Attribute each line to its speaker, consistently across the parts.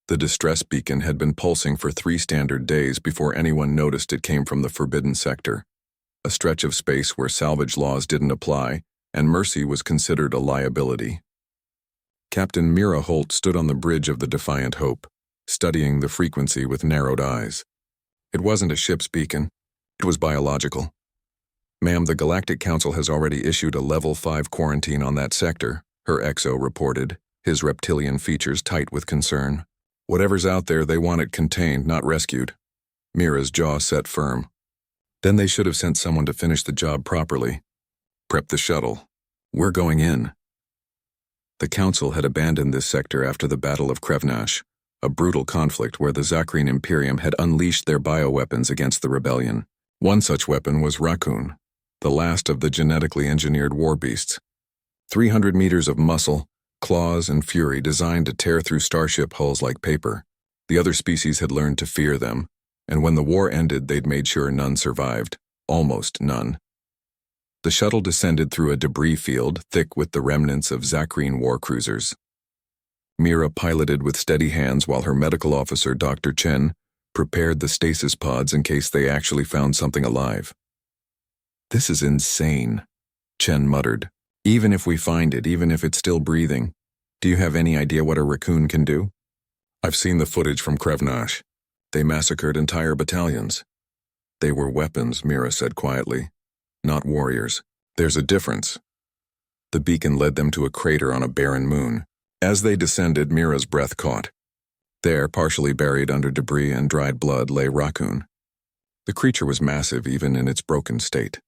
Speaker 1: The distress beacon had been pulsing for 3 standard days before anyone noticed it came from the forbidden sector, a stretch of space where salvage laws didn't apply and mercy was considered a liability. Captain Mira Holt stood on the bridge of the Defiant Hope, studying the frequency with narrowed eyes. It wasn't a ship's beacon. It was biological. "Ma'am, the Galactic Council has already issued a Level 5 quarantine on that sector," her XO reported, his reptilian features tight with concern. "Whatever's out there, they want it contained, not rescued." Mira's jaw set firm. Then they should have sent someone to finish the job properly. "Prep the shuttle. We're going in." The Council had abandoned this sector after the Battle of Krevnash, a brutal conflict where the Zakrine Imperium had unleashed their bioweapons against the rebellion. One such weapon was Raccoon, the last of the genetically engineered war beasts. 300 meters of muscle, claws, and fury designed to tear through starship hulls like paper. The other species had learned to fear them, and when the war ended, they'd made sure none survived. Almost none. The shuttle descended through a debris field thick with the remnants of Zakrine war cruisers. Mira piloted with steady hands while her medical officer, Dr. Chen, prepared the stasis pods in case they actually found something alive. "This is insane," Chen muttered. "Even if we find it, even if it's still breathing, do you have any idea what a raccoon can do?" "I've seen the footage from Krevnash. They massacred entire battalions." "They were weapons," Mira said quietly. "Not warriors. There's a difference." The beacon led them to a crater on a barren moon. As they descended, Mira's breath caught. There, partially buried under debris and dried blood, lay Raccoon. The creature was massive even in its broken state.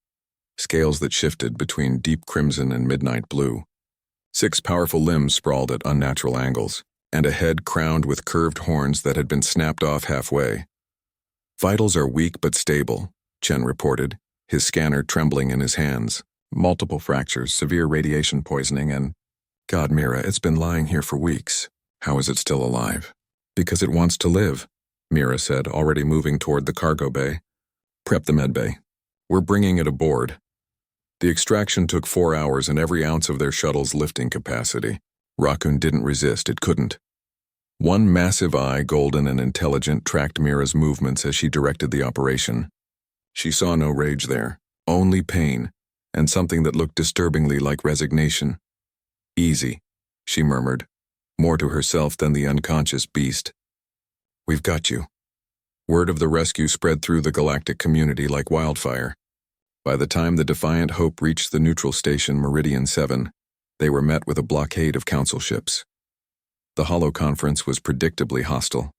Speaker 1: Scales that shifted between deep crimson and midnight blue. 6 powerful limbs sprawled at unnatural angles, and a head crowned with curved horns that had been snapped off halfway. "Vitals are weak but stable," Chen reported, his scanner trembling in his hands. "Multiple fractures, severe radiation poisoning, and... God, Mira, it's been lying here for weeks. How is it still alive?" "Because it wants to live," Mira said, already moving toward the cargo bay. "Prep the medbay. We're bringing it aboard." The extraction took 4 hours and every ounce of their shuttle's lifting capacity. Raccoon didn't resist, it couldn't. One massive eye, golden and intelligent, tracked Mira's movements as she directed the operation. She saw no rage there, only pain, and something that looked disturbingly like resignation. "Easy," she murmured, more to herself than the unconscious beast. "We've got you." Word of the rescue spread through the galactic community like wildfire. By the time the Defiant Hope reached the neutral station Meridian 7, they were met with a blockade of council ships. The holo-conference was predictably hostile.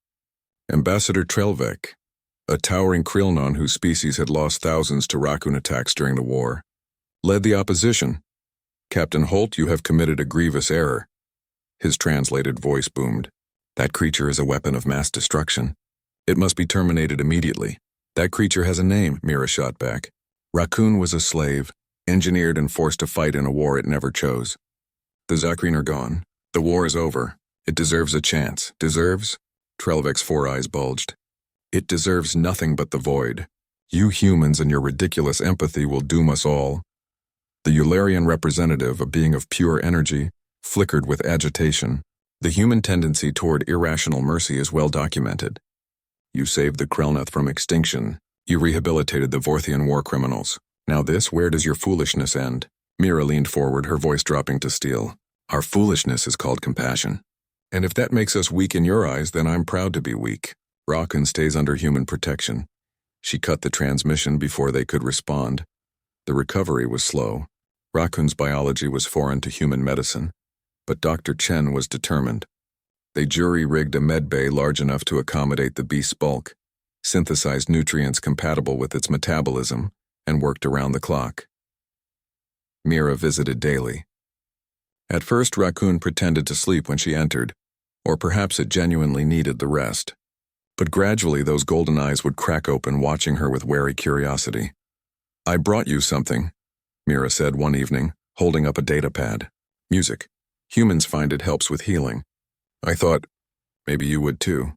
Speaker 1: Ambassador Trelvek, a towering Krillnon whose species had lost thousands to Raccoon attacks during the war, led the opposition. "Captain Holt, you have committed a grievous error." His translated voice boomed. "That creature is a weapon of mass destruction. It must be terminated immediately." "That creature has a name," Mira shot back. "Raccoon was a slave, engineered and forced to fight in a war it never chose. The Zakrine are gone. The war is over. It deserves a chance." "Deserves?" Trelvek's 4 eyes bulged. "It deserves nothing but the void. You humans and your ridiculous empathy will doom us all." The Eularian representative, a being of pure energy, flickered with agitation. "The human tendency toward irrational mercy is well documented. You saved the Krelnath from extinction. You rehabilitated the Vorthian war criminals. Now this, where does your foolishness end?" Mira leaned forward, her voice dropping to steel. "Our foolishness is called compassion. And if that makes us weak in your eyes, then I'm proud to be weak. Raccoon stays under human protection." She cut the transmission before they could respond. The recovery was slow. Raccoon's biology was foreign to human medicine, but Dr. Chen was determined. They jury-rigged a medbay large enough to accommodate the beast's bulk, synthesized nutrients compatible with its metabolism, and worked around the clock. Mira visited daily. At first, Raccoon pretended to sleep when she entered, or perhaps it genuinely needed the rest. But gradually those golden eyes would crack open, watching her with wary curiosity. "I brought you something," Mira said one evening, holding up a datapad. "Music. Humans find it helps with healing. I thought, maybe you would too."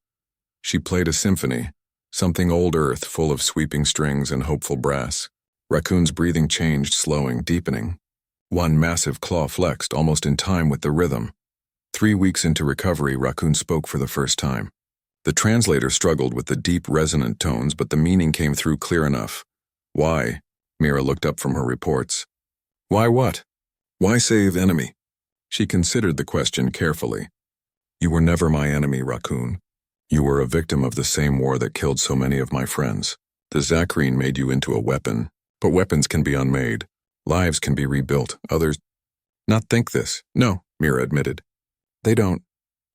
Speaker 1: She played a symphony, something old earth full of sweeping strings and hopeful brass. Raccoon's breathing changed, slowing, deepening. One massive claw flexed, almost in time with the rhythm. 3 weeks into recovery, Raccoon spoke for the first time. The translator struggled with the deep, resonant tones, but the meaning came through clear enough. Why? Mira looked up from her reports. Why what? Why save enemy? She considered the question carefully. You were never my enemy, Raccoon. You were a victim of the same war that killed so many of my friends. The Zachrine made you into a weapon, but weapons can be unmade. Lives can be rebuilt. Others not think this. No, Mira admitted. They don't.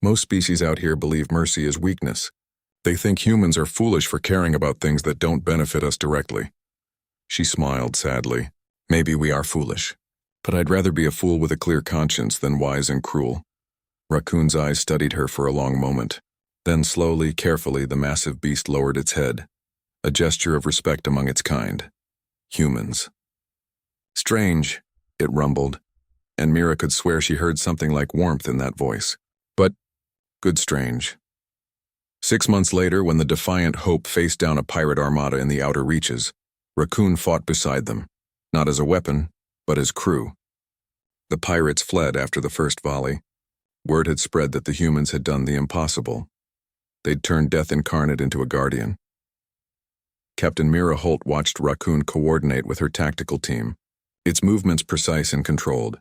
Speaker 1: Most species out here believe mercy is weakness. They think humans are foolish for caring about things that don't benefit us directly. She smiled sadly. Maybe we are foolish, but I'd rather be a fool with a clear conscience than wise and cruel. Raccoon's eyes studied her for a long moment. Then slowly, carefully, the massive beast lowered its head, a gesture of respect among its kind. Humans. Strange, it rumbled, and Mira could swear she heard something like warmth in that voice. But good strange. 6 months later, when the defiant Hope faced down a pirate armada in the outer reaches, Raccoon fought beside them, not as a weapon, but as crew. The pirates fled after the first volley. Word had spread that the humans had done the impossible. They'd turned Death Incarnate into a guardian. Captain Mira Holt watched Raccoon coordinate with her tactical team, its movements precise and controlled,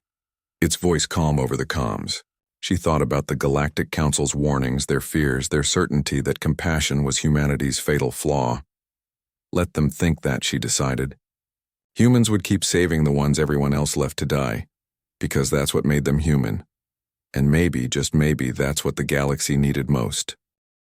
Speaker 1: its voice calm over the comms. She thought about the Galactic Council's warnings, their fears, their certainty that compassion was humanity's fatal flaw. Let them think that, she decided. Humans would keep saving the ones everyone else left to die, because that's what made them human. And maybe, just maybe, that's what the galaxy needed most.